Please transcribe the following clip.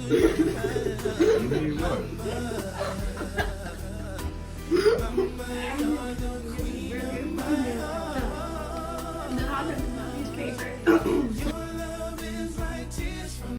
You need what? The hot dog is my least favorite.